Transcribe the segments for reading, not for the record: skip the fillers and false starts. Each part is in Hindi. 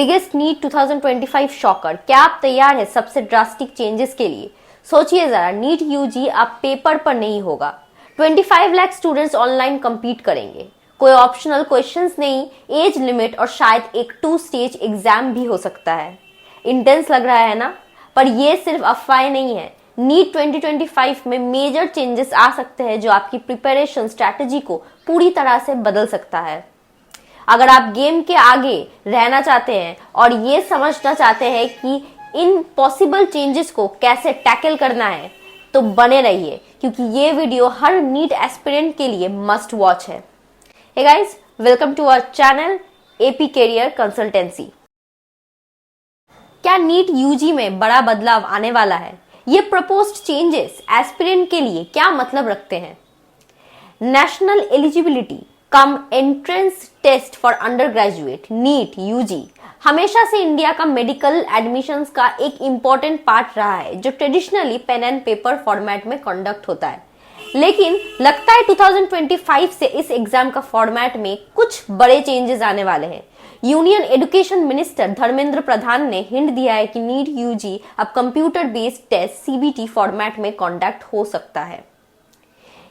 बिगेस्ट नीट 2025 शॉकर, क्या आप तैयार है सबसे ड्रास्टिक चेंजेस के लिए? सोचिए जरा, नीट यूजी अब पेपर पर नहीं होगा। 25 लाख स्टूडेंट्स ऑनलाइन compete करेंगे। कोई ऑप्शनल क्वेश्चंस नहीं, एज लिमिट और शायद एक 2 स्टेज एग्जाम भी हो सकता है। इंटेंस लग रहा है ना? पर ये सिर्फ अफवाहें नहीं है। नीट 2025 में मेजर चेंजेस आ सकते हैं जो आपकी प्रिपरेशन स्ट्रैटेजी को पूरी तरह से बदल सकता है। अगर आप गेम के आगे रहना चाहते हैं और ये समझना चाहते हैं कि इन पॉसिबल चेंजेस को कैसे टैकल करना है, तो बने रहिए, क्योंकि ये वीडियो हर नीट एस्पिरेंट के लिए मस्ट वॉच है। Hey guys, welcome to our channel AP career consultancy. क्या नीट यूजी में बड़ा बदलाव आने वाला है? ये प्रपोज्ड चेंजेस एस्पिरेंट के लिए क्या मतलब रखते हैं? National eligibility cum entrance test for undergraduate NEET UG हमेशा से इंडिया का मेडिकल एडमिशंस का एक इम्पॉर्टेंट पार्ट रहा है, जो traditionally pen and paper format में कंडक्ट होता है। लेकिन लगता है 2025 से इस एग्जाम का फॉर्मेट में कुछ बड़े चेंजेस आने वाले हैं। Union education minister Dharmendra Pradhan ने हिंट दिया है कि नीट यूजी अब computer based test CBT format में कंडक्ट हो सकता है।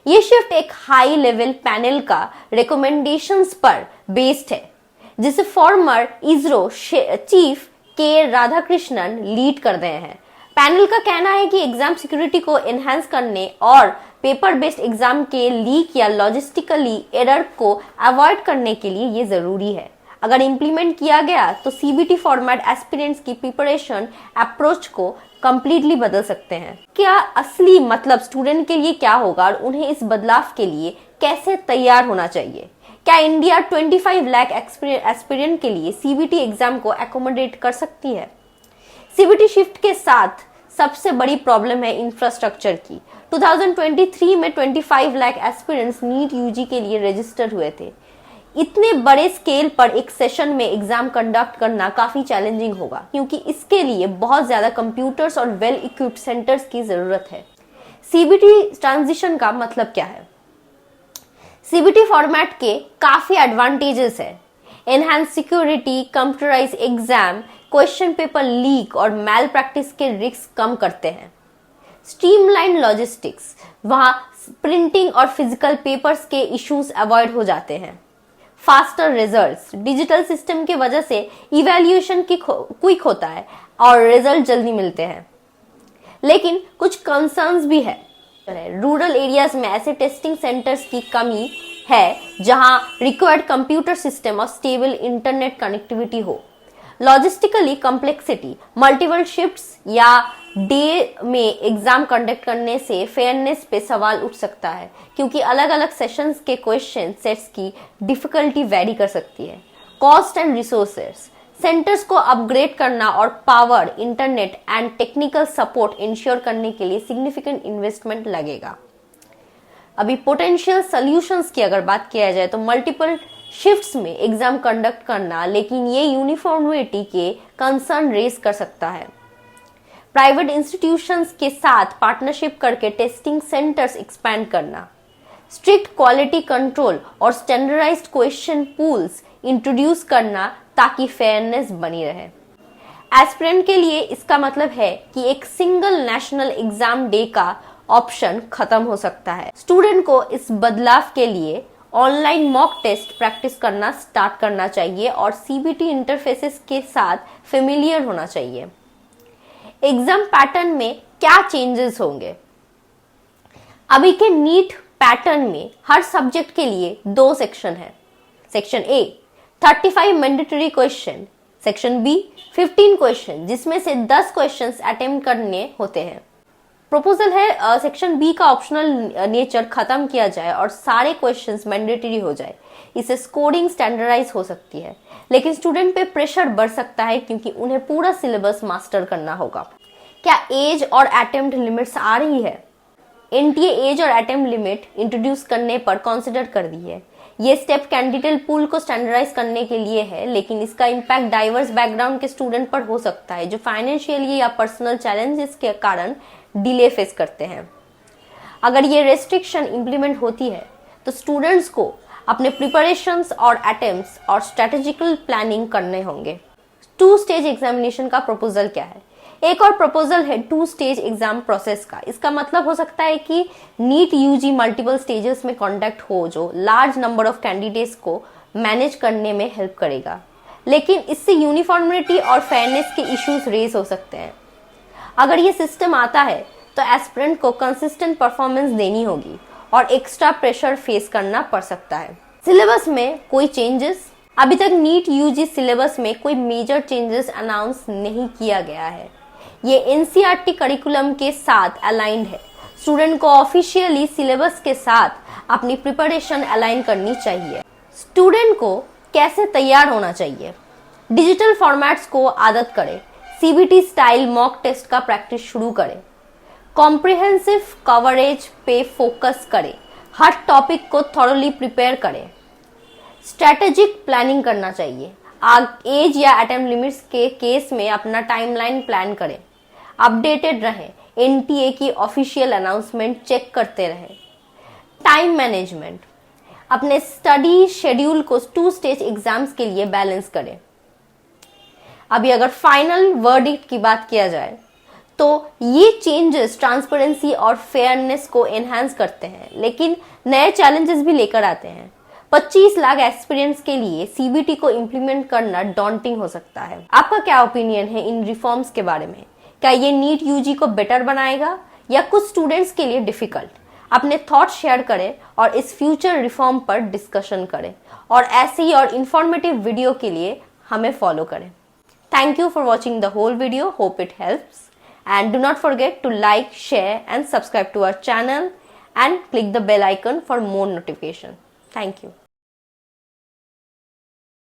ये शिफ्ट एक हाई लेवल पैनल का रिकमेंडेशंस पर बेस्ड है, जिसे फॉर्मर इसरो चीफ के राधाकृष्णन लीड कर रहे हैं। पैनल का कहना है कि एग्जाम सिक्योरिटी को एनहांस करने और पेपर बेस्ड एग्जाम के लीक या लॉजिस्टिकली एरर को अवॉइड करने के लिए ये जरूरी है। अगर इम्प्लीमेंट किया गया तो सीबीटी फॉर्मेट एस्पिरेंट्स की प्रिपरेशन अप्रोच को कंप्लीटली बदल सकते हैं। क्या असली मतलब स्टूडेंट के लिए क्या होगा और उन्हें इस बदलाव के लिए कैसे तैयार होना चाहिए? क्या इंडिया 25 लाख एस्पिरेंट के लिए सीबीटी एग्जाम को एकोमोडेट कर सकती है? सीबीटी शिफ्ट के साथ सबसे बड़ी प्रॉब्लम है इंफ्रास्ट्रक्चर की। 2023 में 25 लाख एस्पिरेंट्स नीट यूजी के लिए रजिस्टर हुए थे। इतने बड़े स्केल पर एक सेशन में एग्जाम कंडक्ट करना काफी चैलेंजिंग होगा, क्योंकि इसके लिए बहुत ज्यादा कंप्यूटर्स और वेल इक्विप्ड सेंटर्स की जरूरत है। सीबीटी ट्रांजिशन का मतलब क्या है? सीबीटी फॉर्मेट के काफी एडवांटेजेस है। Enhance security, computerise exam, question paper leak और मैल प्रैक्टिस के रिस्क कम करते हैं। स्ट्रीमलाइन लॉजिस्टिक्स, वहां प्रिंटिंग और फिजिकल पेपर्स के इश्यूज अवॉइड हो जाते हैं। फास्टर रिजल्ट्स, डिजिटल सिस्टम की वजह से इवैल्यूएशन क्विक होता है और रिजल्ट जल्दी मिलते हैं। लेकिन कुछ कंसर्न्स भी है। रूरल एरियाज में ऐसे टेस्टिंग सेंटर्स की कमी है जहां रिक्वायर्ड कंप्यूटर सिस्टम और स्टेबल इंटरनेट कनेक्टिविटी हो। लॉजिस्टिकली कॉम्प्लेक्सिटी, मल्टीपल शिफ्ट्स या डे में एग्जाम कंडक्ट करने से फेयरनेस पे सवाल उठ सकता है, क्योंकि अलग अलग सेशंस के क्वेश्चन सेट्स की डिफिकल्टी वेरी कर सकती है। कॉस्ट एंड रिसोर्सेस, सेंटर्स को अपग्रेड करना और power, internet and technical support ensure करने के लिए सिग्निफिकेंट इन्वेस्टमेंट लगेगा। अभी पोटेंशियल सॉल्यूशंस की अगर बात किया जाए तो मल्टीपल शिफ्ट्स में एग्जाम कंडक्ट करना, लेकिन ये यूनिफॉर्मिटी के कंसर्न रेज कर सकता है। प्राइवेट इंस्टीट्यूशंस के साथ पार्टनरशिप करके टेस्टिंग सेंटर्स एक्सपैंड करना, स्ट्रिक्ट क्वालिटी कंट्रोल और स्टैंडर्डाइज्ड क्वेश्चन पूल्स इंट्रोड्यूस करना ताकि फेयरनेस बनी रहे। एस्पिरेंट के लिए इसका मतलब है कि एक सिंगल नेशनल एग्जाम डे का ऑप्शन खत्म हो सकता है। स्टूडेंट को इस बदलाव के लिए ऑनलाइन मॉक टेस्ट प्रैक्टिस करना स्टार्ट करना चाहिए और सीबीटी इंटरफेसेस के साथ फेमिलियर होना चाहिए। एग्जाम पैटर्न में क्या चेंजेस होंगे? अभी के नीट पैटर्न में हर सब्जेक्ट के लिए 2 सेक्शन है। Section A 35 mandatory question, section B 15 question, जिसमें से 10 क्वेश्चंस अटेम्प्ट करने होते हैं। प्रपोजल है सेक्शन बी का ऑप्शनल नेचर खत्म किया जाए और सारे क्वेश्चंस मैंडेटरी हो जाए। इससे स्कोरिंग स्टैंडर्डाइज हो सकती है, लेकिन स्टूडेंट पे प्रेशर बढ़ सकता है क्योंकि उन्हें पूरा सिलेबस मास्टर करना होगा। क्या एज और अटेम्प्ट लिमिट्स आ रही है? एनटीए एज और अटेम्प्ट लिमिट इंट्रोड्यूस करने पर कंसिडर कर दी है। ये स्टेप कैंडिडेट पूल को स्टैंडर्डाइज करने के लिए है, लेकिन इसका इम्पैक्ट डाइवर्स बैकग्राउंड के स्टूडेंट पर हो सकता है, जो फाइनेंशियली या पर्सनल चैलेंजेस के कारण डिले फेस करते हैं। अगर ये रेस्ट्रिक्शन इंप्लीमेंट होती है तो स्टूडेंट्स को अपने प्रिपरेशंस और अटेम्प्ट्स और स्ट्रेटेजिकल प्लानिंग करने होंगे। 2 स्टेज एग्जामिनेशन का प्रपोजल क्या है? एक और प्रपोजल है 2 स्टेज एग्जाम प्रोसेस का। इसका मतलब हो सकता है कि नीट यूजी मल्टीपल स्टेजेस में कॉन्डक्ट हो, जो लार्ज नंबर ऑफ कैंडिडेट्स को मैनेज करने में हेल्प करेगा, लेकिन इससे यूनिफॉर्मिटी और फेयरनेस के इश्यूज रेज हो सकते हैं। अगर ये सिस्टम आता है तो एस्पिरेंट को कंसिस्टेंट परफॉर्मेंस देनी होगी और एक्स्ट्रा प्रेशर फेस करना पड़ सकता है। सिलेबस में कोई चेंजेस? अभी तक नीट यूजी सिलेबस में कोई मेजर चेंजेस अनाउंस नहीं किया गया है। ये एनसीईआरटी करिकुलम के साथ अलाइंड है। स्टूडेंट को ऑफिशियली सिलेबस के साथ अपनी प्रिपरेशन अलाइन करनी चाहिए। स्टूडेंट को कैसे तैयार होना चाहिए? डिजिटल फॉर्मेट्स को आदत करें, सीबीटी स्टाइल मॉक टेस्ट का प्रैक्टिस शुरू करें, कॉम्प्रिहेंसिव कवरेज पे फोकस करें, हर टॉपिक को थॉरोली प्रिपेयर करें, स्ट्रेटेजिक प्लानिंग करना चाहिए, एज या अटेम्प्ट लिमिट्स के केस में अपना टाइमलाइन प्लान करें, अपडेटेड रहें, एनटीए की ऑफिशियल अनाउंसमेंट चेक करते रहें। टाइम मैनेजमेंट, अपने स्टडी शेड्यूल को 2 स्टेज एग्जाम्स के लिए बैलेंस करें। अभी अगर फाइनल वर्डिक्ट की बात किया जाए तो ये चेंजेस ट्रांसपेरेंसी और फेयरनेस को एनहांस करते हैं, लेकिन नए चैलेंजेस भी लेकर आते हैं। 25 लाख एक्सपीरियंस के लिए सीबीटी को इम्प्लीमेंट करना डॉन्टिंग हो सकता है। आपका क्या ओपिनियन है इन रिफॉर्म्स के बारे में? क्या ये नीट यूजी को बेटर बनाएगा या कुछ स्टूडेंट्स के लिए डिफिकल्ट? अपने थॉट्स शेयर करें और इस फ्यूचर रिफॉर्म पर डिस्कशन करें, और ऐसे ही और इंफॉर्मेटिव वीडियो के लिए हमें फॉलो करें। Thank you for watching the whole video. Hope it helps. And do not forget to like, share and subscribe to our channel and click the bell icon for more notification. Thank you.